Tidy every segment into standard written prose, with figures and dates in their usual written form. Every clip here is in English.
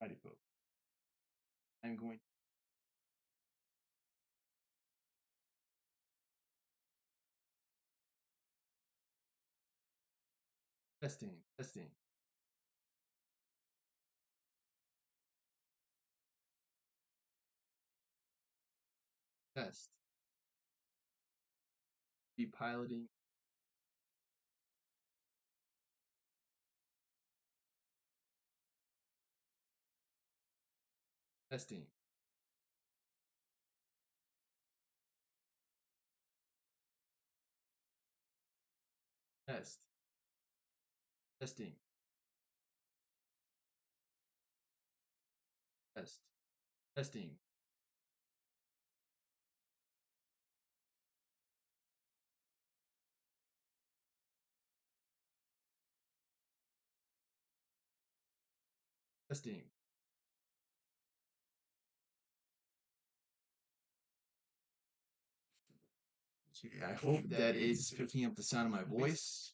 Alrighty, folks. I'm going testing, testing, test. Be piloting, testing, test, testing, test, testing, testing. Okay, I hope that it's picking up the sound of my voice.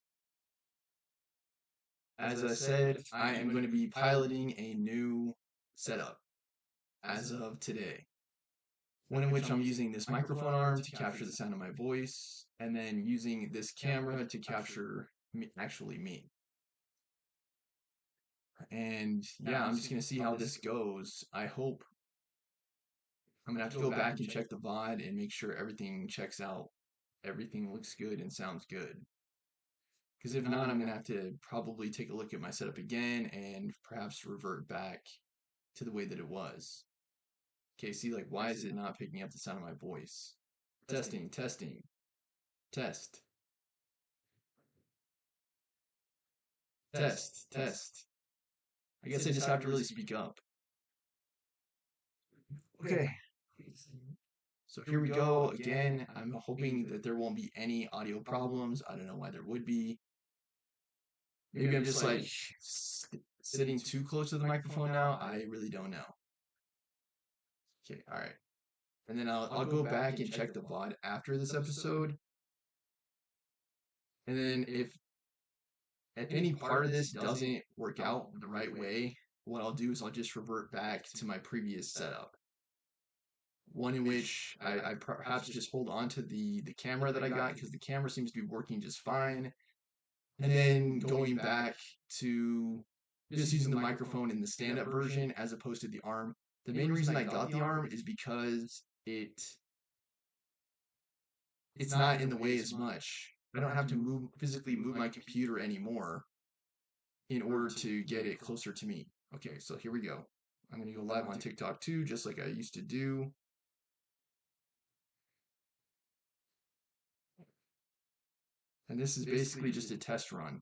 As I said, I am going to be piloting a new setup as of today. One in which I'm using this microphone arm to capture the sound of my voice, and then using this camera to capture actually me. And yeah, I'm just going to see how this goes. I hope I'm going to have to go back and check the VOD and make sure everything checks out. Everything looks good and sounds good. Because if not, I'm going to have to probably take a look at my setup again and perhaps revert back to the way that it was. Okay, see, like, why is it not picking up the sound of my voice? Testing, testing, test, test, test. I guess I just have to really speak up. Okay. So here we go again. I'm hoping that there won't be any audio problems. I don't know why there would be. Maybe I'm just like sitting too close to the microphone now. I really don't know. Okay, all right. And then I'll go back and check the VOD after this episode. And then if any part of this doesn't work out the right way, what I'll do is I'll just revert back to my previous setup. One in which I perhaps just hold on to the camera that I got because the camera seems to be working just fine. And then going back to just using the microphone in the stand-up version as opposed to the arm. The main reason I got the arm is because it's not in the way as much. I don't have to physically move my computer anymore in order to get it closer to me. Okay, so here we go. I'm going to go live on TikTok too, just like I used to do. And this is basically just a test run.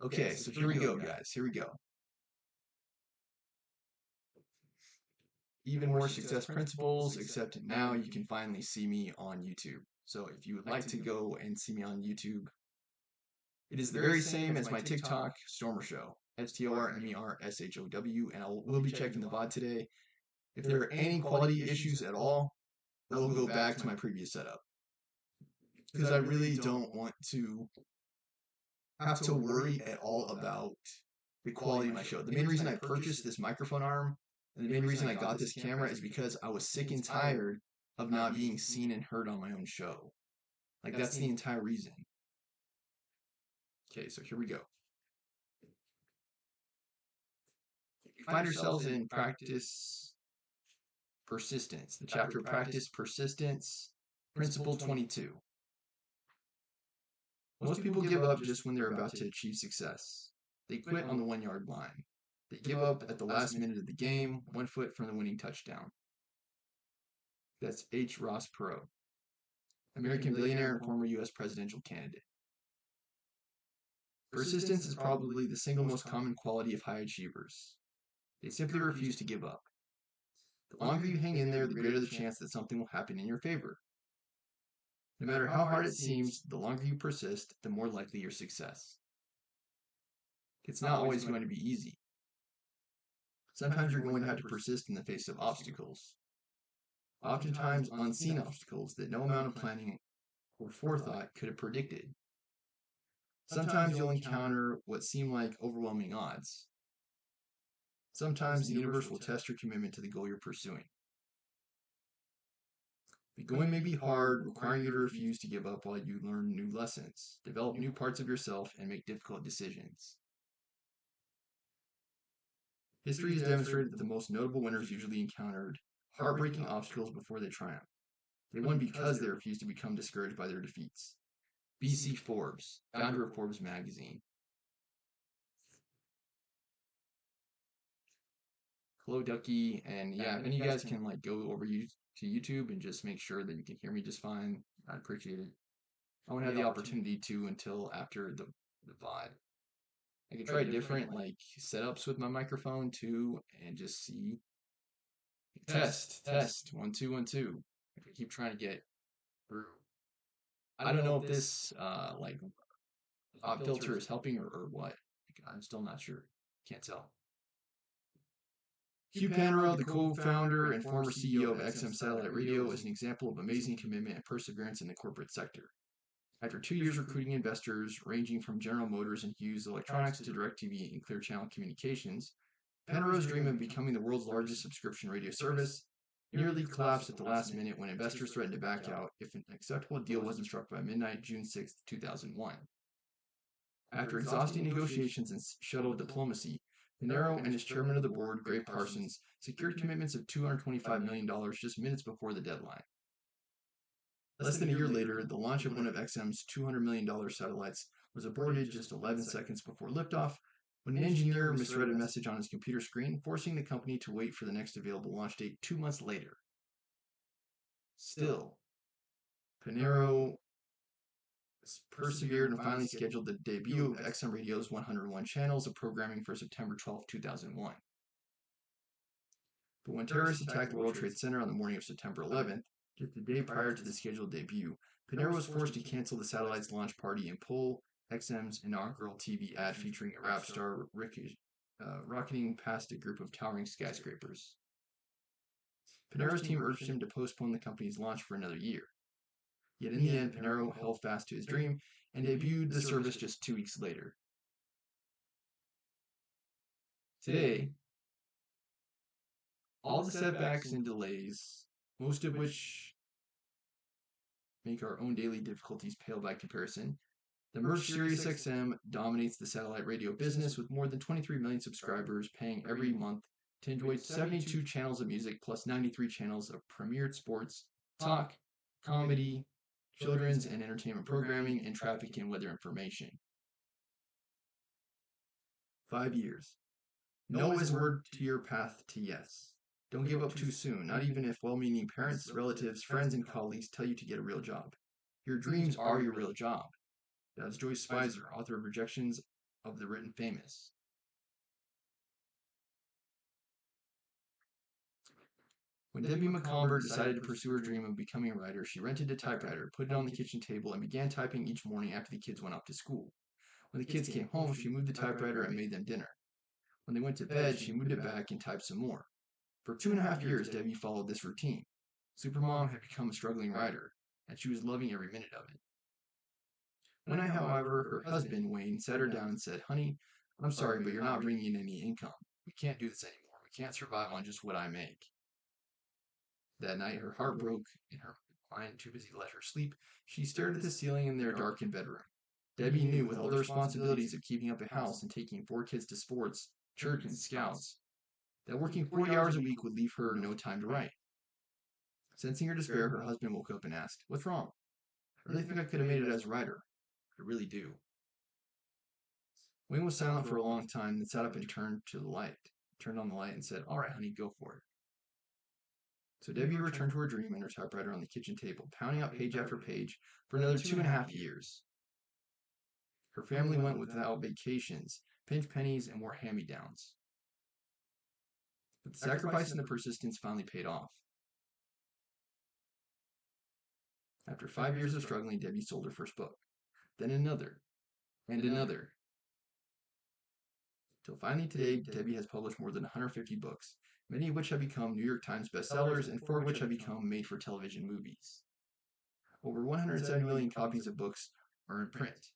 Okay, so here we go, guys. Here we go. Even more success principles, except now you can finally see me on YouTube. So if you would like to go and see me on YouTube, it is the very same as my TikTok, Stormer Show, STORMERSHOW, and we'll be checking the VOD today. If there are any quality issues at all, I will go back to my previous setup. Because I really don't want to have to worry at all about the quality of my show. The main reason I purchased this microphone arm and the main reason I got this camera is because I was sick and tired of not being seen and heard on my own show. Like, that's the entire reason. Okay, so here we go. We find ourselves in practice persistence, the chapter practice persistence, principle 22. Most people give up just when they're about to achieve success. They quit on the 1 yard line. They give up at the last minute of the game, 1 foot from the winning touchdown. That's H. Ross Perot, American billionaire and former U.S. presidential candidate. Persistence is probably the single most common quality of high achievers. They simply refuse to give up. The longer you hang in there, the greater the chance that something will happen in your favor. No matter how hard it seems, the longer you persist, the more likely your success. It's not always going to be easy. Sometimes you're going to have to persist in the face of obstacles. Oftentimes unseen obstacles that no amount of planning or forethought could have predicted. Sometimes you'll encounter what seem like overwhelming odds. Sometimes the universe will test your commitment to the goal you're pursuing. The going may be hard, requiring you to refuse to give up while you learn new lessons, develop new parts of yourself, and make difficult decisions. History has demonstrated that the most notable winners usually encountered heartbreaking obstacles before they triumphed. They won because they refused to become discouraged by their defeats. B.C. Forbes, founder of Forbes magazine. Hello, Ducky, and yeah, if any of you guys can like go over to YouTube and just make sure that you can hear me just fine, I'd appreciate it. I won't have the opportunity to until after the VOD. I could try different like setups with my microphone too, and just see. Test, 1 2 1 2. I could keep trying to get through. I don't know if this like filter is helping or what. I'm still not sure. Can't tell. Hugh Panaro, the co-founder and former CEO of XM Satellite Radio, is an example of amazing commitment and perseverance in the corporate sector. After 2 years recruiting investors ranging from General Motors and Hughes Electronics to DirecTV and Clear Channel Communications, Panaro's dream of becoming the world's largest subscription radio service nearly collapsed at the last minute when investors threatened to back out if an acceptable deal wasn't struck by midnight, June 6, 2001. After exhausting negotiations and shuttle diplomacy, Panaro and his chairman of the board, Gray Parsons, secured commitments of $225 million just minutes before the deadline. Less than a year later, the launch of one of XM's $200 million satellites was aborted just 11 seconds before liftoff when an engineer misread a message on his computer screen, forcing the company to wait for the next available launch date 2 months later. Still, Panaro persevered and finally scheduled the debut of XM Radio's 101 channels of programming for September 12, 2001. But when terrorists attacked the World Trade Center on the morning of September 11th, just a day prior to the scheduled debut, Panaro was forced to cancel the satellite's launch party and pull XM's inaugural TV ad featuring a rap star rocketing past a group of towering skyscrapers. Panaro's team urged him to postpone the company's launch for another year. Yet in the end, Panaro held fast to his dream and debuted the service just 2 weeks later. Today, all the setbacks and delays, most of which make our own daily difficulties pale by comparison, the merged SiriusXM dominates the satellite radio business with more than 23 million subscribers paying every month to enjoy 72 channels of music plus 93 channels of premiered sports, talk, comedy, children's and entertainment programming, and traffic and weather information. 5 years. No is a word to your path to yes. Don't give up too soon, not even if well-meaning parents, relatives, friends, and colleagues tell you to get a real job. Your dreams are your real job. That's Joyce Spicer, author of Rejections of the Written Famous. When Debbie McComber decided to pursue her dream of becoming a writer, she rented a typewriter, put it on the kitchen table, and began typing each morning after the kids went off to school. When the kids came home, she moved the typewriter and made them dinner. When they went to bed, she moved it back and typed some more. For 2.5 years, Debbie followed this routine. Supermom had become a struggling writer, and she was loving every minute of it. One night, however, her husband, Wayne, sat her down and said, "Honey, I'm sorry, but you're not bringing in any income. We can't do this anymore. We can't survive on just what I make." That night, her heart broke, and her mind too busy to let her sleep, she stared at the ceiling in their darkened bedroom. Debbie knew, with all the responsibilities of keeping up a house and taking 4 kids to sports, church, and scouts, that working 40 hours a week would leave her no time to write. Sensing her despair, her husband woke up and asked, "What's wrong?" "I really think I could have made it as a writer." "I really do." Wayne was silent for a long time, then sat up and turned on the light and said, "All right, honey, go for it." So Debbie returned to her dream and her typewriter on the kitchen table, pounding out page after page for another 2.5 years. Her family went without vacations, pinched pennies, and wore hand-me-downs. But the sacrifice and the persistence finally paid off. After 5 years of struggling, Debbie sold her first book, then another, and another. Till finally today, Debbie has published more than 150 books, many of which have become New York Times bestsellers and 4 of which have become made-for-television movies. Over 170 million copies of books are in print,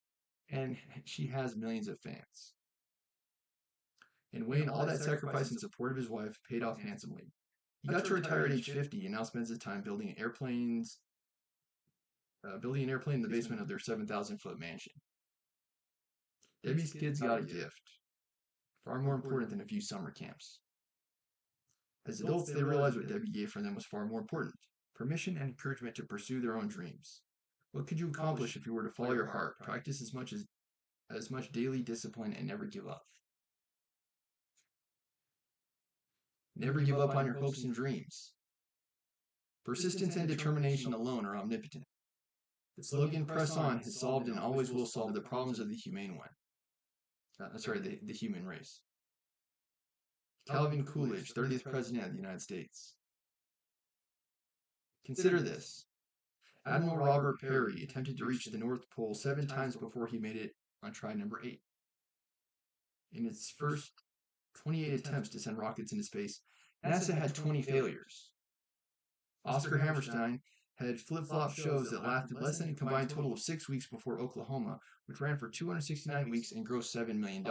and she has millions of fans. And Wayne, all that sacrifice in support of his wife paid off handsomely. He got to retire at age 50 and now spends his time building building an airplane in the basement of their 7,000-foot mansion. Debbie's kids got a gift, far more important than a few summer camps. As adults, they realized what Debbie gave for them was far more important: permission and encouragement to pursue their own dreams. What could you accomplish if you were to follow your heart, practice as much daily discipline, and never give up? Never give up on your hopes and dreams. Persistence and determination alone are omnipotent. The slogan "Press On" has solved and always will solve the problems of the human race. Calvin Coolidge, 30th President of the United States. Consider this. Admiral Robert Peary attempted to reach the North Pole 7 times before he made it on try number 8. In its first 28 attempts to send rockets into space, NASA had 20 failures. Oscar Hammerstein had flip-flop shows that lasted less than a combined total of 6 weeks before Oklahoma, which ran for 269 weeks and grossed $7 million.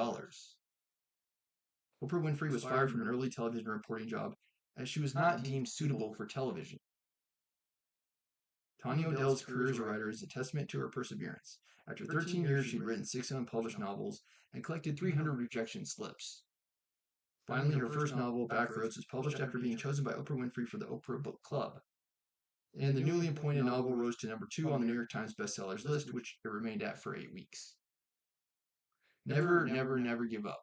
Oprah Winfrey was fired from an early television reporting job as she was not deemed suitable for television. Tanya Odell's career as a writer is a testament to her perseverance. After 13 years, she'd written 6 unpublished novels and collected 300 rejection slips. Finally, her first novel, Backroads, was published after being chosen by Oprah Winfrey for the Oprah Book Club. And the newly appointed novel rose to number 2 on the New York Times bestsellers list, which it remained at for 8 weeks. Never, never, never give up.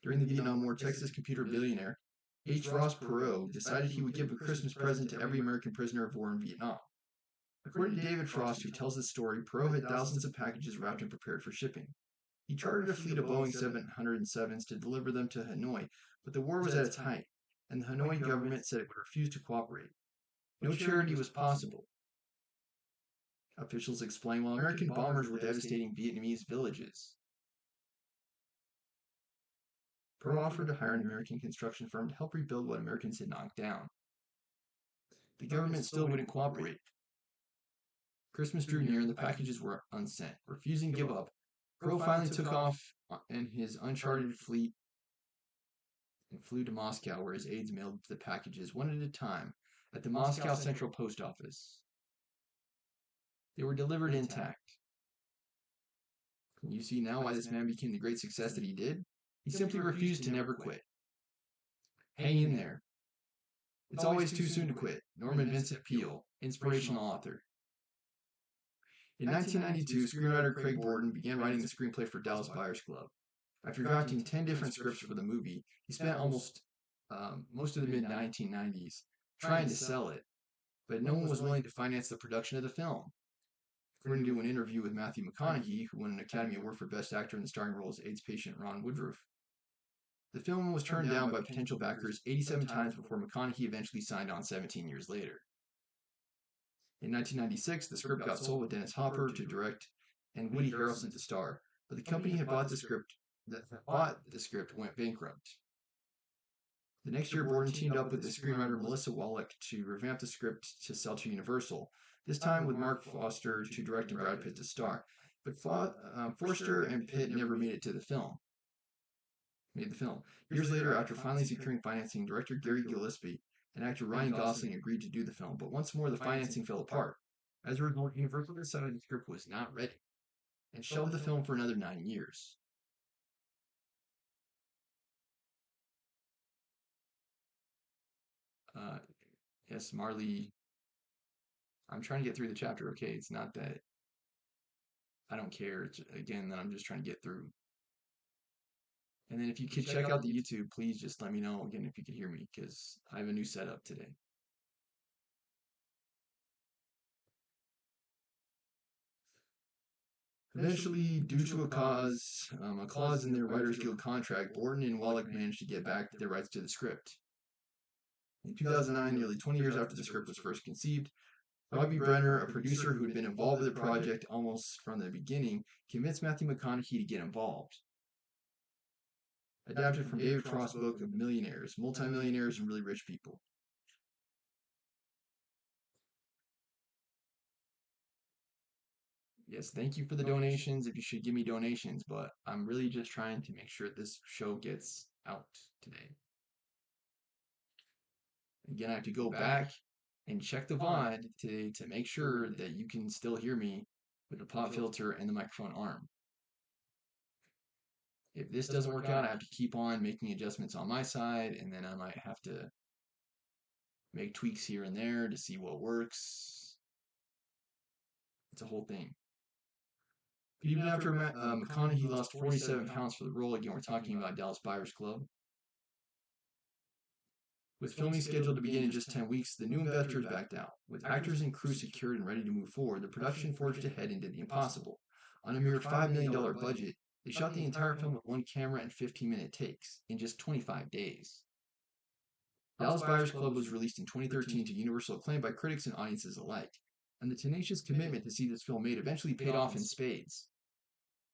During the Vietnam War, Texas computer billionaire H. Ross Perot decided he would give a Christmas present to every American prisoner of war in Vietnam. According to David Frost, who tells this story, Perot had thousands of packages wrapped and prepared for shipping. He chartered a fleet of Boeing 707s to deliver them to Hanoi, but the war was at its height, and the Hanoi government said it would refuse to cooperate. No charity was possible. Officials explained while American bombers were devastating Vietnamese villages. Perot offered to hire an American construction firm to help rebuild what Americans had knocked down. The government still wouldn't cooperate. Christmas drew near and the packages were unsent. Refusing to give up, Perot finally took off in his uncharted fleet and flew to Moscow, where his aides mailed the packages one at a time at the Moscow Central Post Office. They were delivered intact. You see now why this man became the great success that he did? He simply refused to never quit. Hang in there. It's always too soon to quit. Norman Vincent Peale, inspirational author. In 1992, screenwriter Craig Borden began writing the screenplay for Dallas Buyers Club. After drafting 10 different scripts for the movie, he spent most of the mid-1990s trying to sell it, but no one was willing to finance the production of the film. According to an interview with Matthew McConaughey, who won an Academy Award for Best Actor in the starring role as AIDS patient Ron Woodroof, the film was turned down by potential backers 87 times before McConaughey eventually signed on 17 years later. In 1996, the script got sold with Dennis Hopper to direct and Woody Harrelson to star, but the company that bought the script went bankrupt. The next year, Borden teamed up with the screenwriter Melissa Wallach to revamp the script to sell to Universal, this time with Mark Foster to direct and Brad Pitt to star. But Forster and Pitt never made the film. Years later, after finally securing financing, director Gary Gillespie and actor Ryan Gosling agreed to do the film, but once more the financing fell apart. As a result, Universal decided the script was not ready and shelved the film for another 9 years. Yes, Marley. I'm trying to get through the chapter, okay? It's not that I don't care. It's, again, that I'm just trying to get through. And then if you could check out the YouTube, please just let me know again if you could hear me, because I have a new setup today. Eventually, due to a clause in their Writers Guild contract, Borden and Wallach managed to get back their rights to the script. In 2009, nearly 20 years after the script was first conceived, Robbie Brenner, a producer who had been involved with the project almost from the beginning, convinced Matthew McConaughey to get involved. Adapted from David Frost's book of millionaires, multimillionaires, and really rich people. Yes, thank you for the donations if you should give me donations, but I'm really just trying to make sure this show gets out today. Again, I have to go back and check the VOD today to make sure that you can still hear me with the pop filter and the microphone arm. If this doesn't work out, I have to keep on making adjustments on my side, and then I might have to make tweaks here and there to see what works. It's a whole thing. But even after McConaughey lost 47 pounds for the role, again, we're talking about Dallas Buyers Club. With filming scheduled to begin in just 10 weeks, the new investors backed out. With actors and crew secured and ready to move forward, the production forged ahead and did the impossible. On a mere $5 million budget, they shot the entire film with one camera and 15-minute takes in just 25 days. Dallas Buyers Club was released in 2013 to universal acclaim by critics and audiences alike, and the tenacious commitment to see this film made eventually paid off in spades.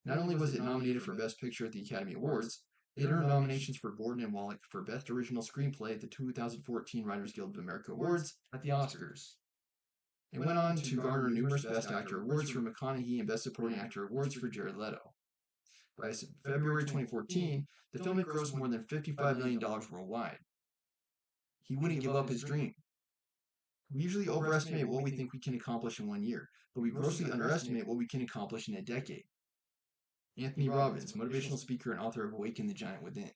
Not only was it nominated for Best Picture at the Academy Awards, it earned nominations for Gordon and Wallach for Best Original Screenplay at the 2014 Writers Guild of America Awards at the Oscars. It went on to garner numerous Best Actor awards for McConaughey and Best Supporting Actor awards for Jared Leto. By February 2014, the film had grossed more than $55 million worldwide. He wouldn't give up his dream. We usually overestimate what we think we can accomplish in 1 year, but we grossly underestimate what we can accomplish in a decade. Anthony Robbins, motivational speaker and author of Awaken the Giant Within.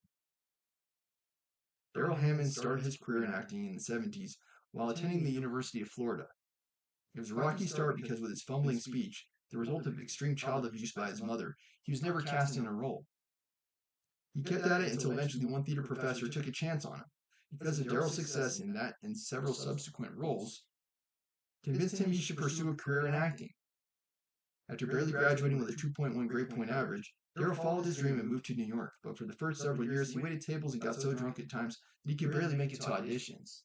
Darrell Hammond started his career in acting in the 70s while attending the University of Florida. It was a rocky start because with his fumbling speech, the result of extreme child abuse by his mother, he was never cast in a role. He kept at it until eventually one theater professor took a chance on him. Because of Darrell's success in that and several subsequent roles, convinced him he should pursue a career in acting. After barely graduating with a 2.1 grade point average, Darrell followed his dream and moved to New York, but for the first several years he waited tables and got so drunk at times that he could barely make it to auditions.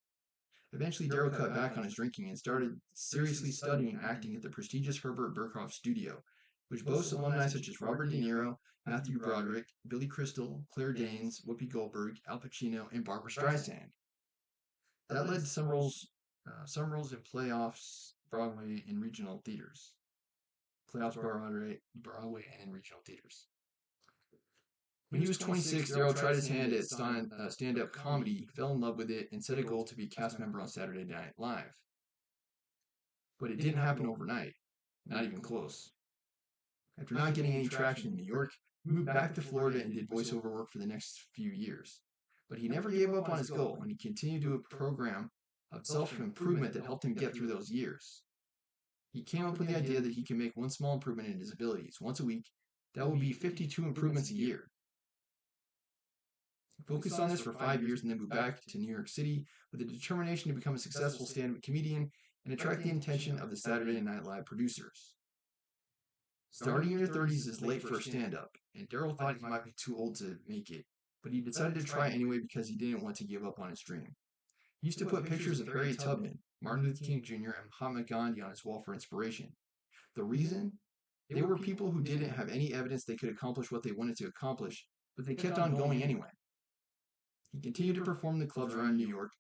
Eventually, Darrell cut back on his drinking and started seriously studying acting at the prestigious Herbert Berghoff Studio, which boasts alumni such as Robert De Niro, Matthew Broderick, Billy Crystal, Claire Danes, Whoopi Goldberg, Al Pacino, and Barbra Streisand. That led to some roles in playoffs, Broadway, and regional theaters. Playoffs, Broadway, and in regional theaters. When he was 26, Darrell tried his hand at stand-up comedy, fell in love with it, and set a goal to be a cast member on Saturday Night Live. But it didn't happen overnight, not even close. After not getting any traction in New York, he moved back to Florida and did voiceover work for the next few years. But he never gave up on his goal, and he continued to do a program of self-improvement that helped him get through those years. He came up with the idea that he can make one small improvement in his abilities once a week. That would be 52 improvements a year. He focused on this for 5 years and then moved back to New York City with a determination to become a successful stand-up comedian and attract the attention of the Saturday Night Live producers. Starting in your 30s is late for a stand-up, and Darrell thought he might be too old to make it, but he decided to try anyway because he didn't want to give up on his dream. He used to put pictures of Harriet Tubman, Martin Luther King Jr., and Mahatma Gandhi on his wall for inspiration. The reason? They were people who didn't have any evidence they could accomplish what they wanted to accomplish, but they kept on going anyway. He continued to perform in the clubs around New York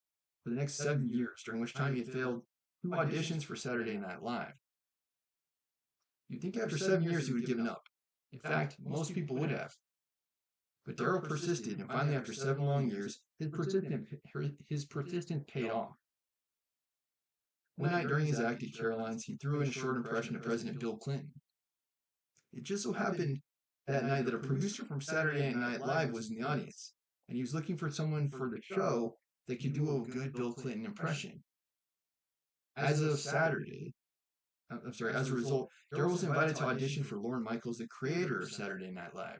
for the next 7 years, during which time he had failed 2 auditions for Saturday Night Live. You'd think after 7 years he would have given up. In fact, most people would have. But Darrell persisted, and finally after 7 long years, his persistence paid off. One night during his act at Caroline's, he threw in a short impression of President Bill Clinton. It just so happened that night that a producer from Saturday Night Live was in the audience, and he was looking for someone for the show that could do a good Bill Clinton impression. As a result, Darrell was invited to audition for Lorne Michaels, the creator of Saturday Night Live.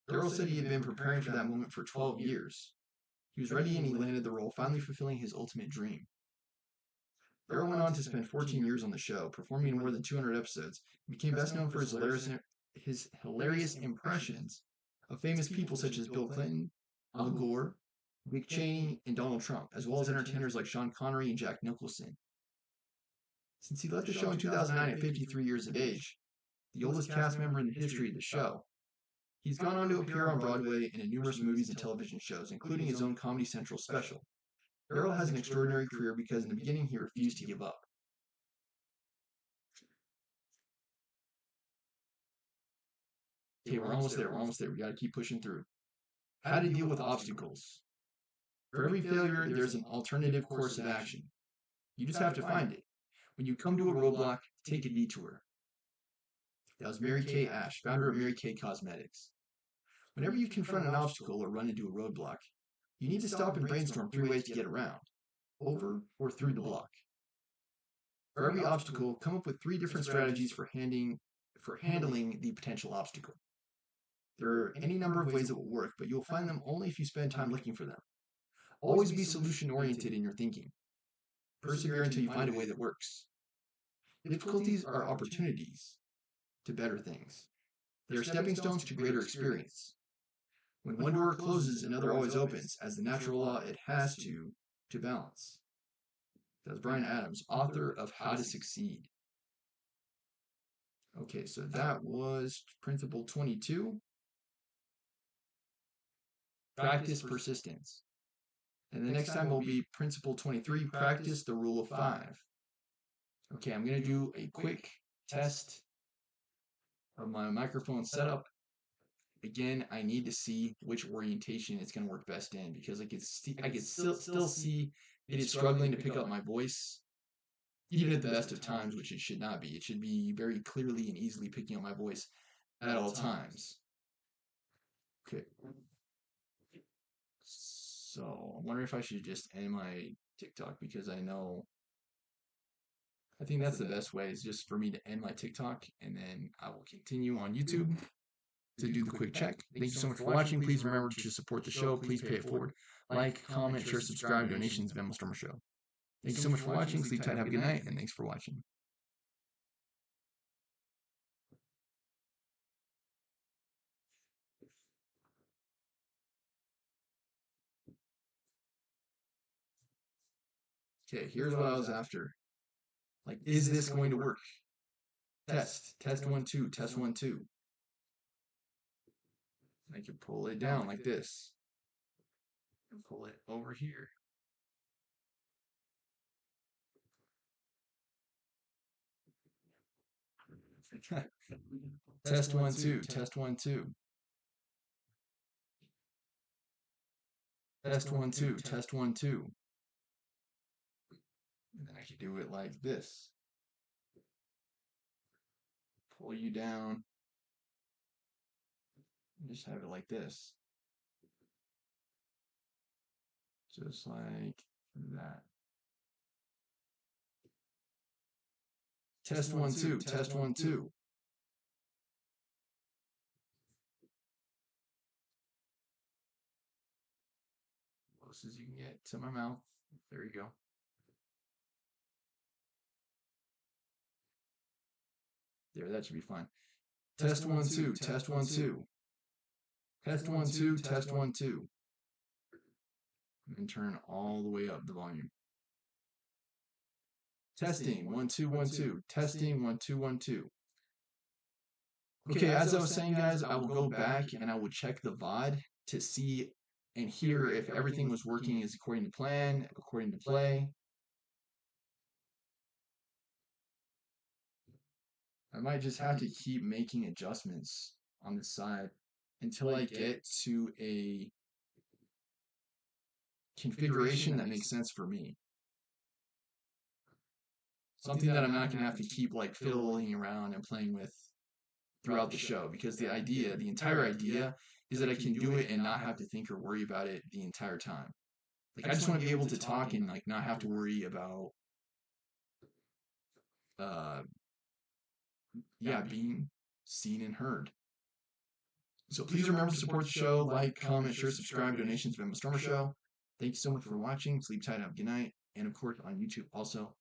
Darrell said he had been preparing for that moment for 12 years. He was ready and he landed the role, finally fulfilling his ultimate dream. Darrell went on to spend 14 years on the show, performing in more than 200 episodes, and became best known for his hilarious impressions of famous people such as Bill Clinton, Al Gore, Dick Cheney, and Donald Trump, as well as entertainers like Sean Connery and Jack Nicholson. Since he left the show in 2009 at 53 years of age, the oldest cast member in the history of the show, he's gone on to appear on Broadway and in numerous movies and television shows, including his own Comedy Central special. Darrell has an extraordinary career because in the beginning he refused to give up. Okay, we're almost there. We're almost there. We got to keep pushing through. How to deal with obstacles. For every failure, there's an alternative course of action. You just have to find it. When you come to a roadblock, take a detour. That was Mary Kay Ash, founder of Mary Kay Cosmetics. Whenever you confront an obstacle or run into a roadblock, you need to stop and brainstorm 3 ways to get around, over or through the block. For every obstacle, come up with 3 different strategies for handling the potential obstacle. There are any number of ways that will work, but you'll find them only if you spend time looking for them. Always be solution-oriented in your thinking. Persevere until you find a way that works. Difficulties are opportunities to better things. They are stepping stones to greater experience. When one door closes, another always opens, as the natural law it has to balance. That's Bryan Adams, author of How to Succeed. Okay, so that was Principle 22. Practice persistence. And the next time will be Principle 23, practice the rule of 5. Okay, I'm going to do a quick test of my microphone setup. Again, I need to see which orientation it's going to work best in, because I can still see it is struggling to pick up my voice, even at the best of times, which it should not be. It should be very clearly and easily picking up my voice at all times. Okay. So I wonder if I should just end my TikTok, because I think that's the best way, is just for me to end my TikTok, and then I will continue on YouTube to do the quick check. Thank you so much for watching. Please remember to support the show. Please pay it forward. Like, comment, share, subscribe. Donations, Venmo Stormer Show. Thank you so much for watching. Sleep tight, have a good night, and thanks for watching. Okay, here's what I was after. Like, is this going to work? Test 1 2, test 1 2. I can pull it down like this and pull it over here. Test 1 2, test 1 2. Test 1 2, test 1 2. And then I can do it like this. Pull you down. Just have it like this. Just like that. Test 1 2, test 1 2. Close as you can get to my mouth. There you go. There, that should be fine. Test 1 2, test 1 2. Test 1 2, test 1 2. And turn all the way up the volume. Testing 1 2 1 2. Testing 1 2 1 2. Okay, as I was saying, guys, I will go back and I will check the VOD to see and hear if everything was working as according to plan, according to play. I might just have to keep making adjustments on the side until I get to a configuration that makes sense for me. Something that I'm not going to have to keep like fiddling around and playing with throughout the show, because the entire idea is that I can do it and not have to think or worry about it the entire time. Like, I just want to be able to talk and like not have to worry about being seen and heard. So please remember to support the show, like, comment, share, subscribe, donations, Venmo Stormer Show. Thank you so much for watching. Sleep tight, have a good night. And of course on YouTube also.